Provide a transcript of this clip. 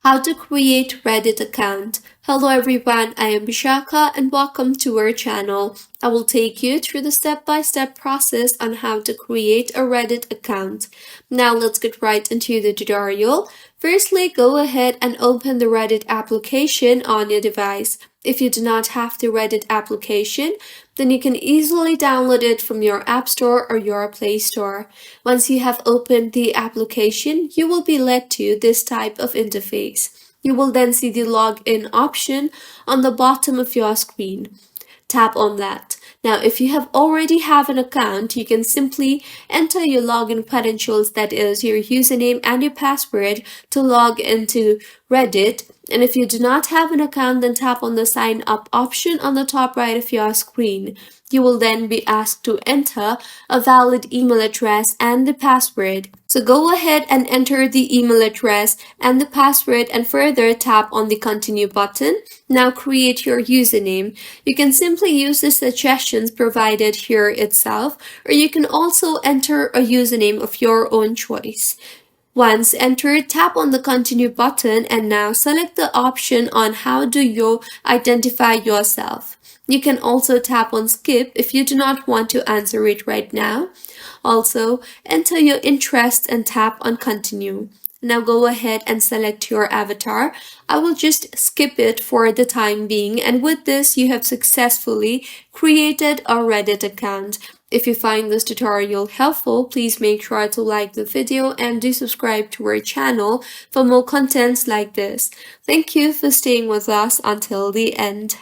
How to create Reddit account. Hello everyone, I am Bishaka and welcome to our channel. I will take you through the step-by-step process on how to create a Reddit account. Now let's get right into the tutorial. Firstly, go ahead and open the Reddit application on your device. If you do not have the Reddit application, then you can easily download it from your App Store or your Play Store. Once you have opened the application, you will be led to this type of interface. You will then see the login option on the bottom of your screen. Tap on that. Now, if you already have an account, you can simply enter your login credentials, that is your username and your password, to log into Reddit. And if you do not have an account, then tap on the sign up option on the top right of your screen. You will then be asked to enter a valid email address and the password. So go ahead and enter the email address and the password and further tap on the continue button. Now create your username. You can simply use the suggestions provided here itself, or you can also enter a username of your own choice. Once entered, tap on the continue button and now select the option on how do you identify yourself. You can also tap on skip if you do not want to answer it right now. Also, enter your interest and tap on continue. Now go ahead and select your avatar. I will just skip it for the time being, and with this you have successfully created a Reddit account. If you find this tutorial helpful, please make sure to like the video and do subscribe to our channel for more contents like this. Thank you for staying with us until the end.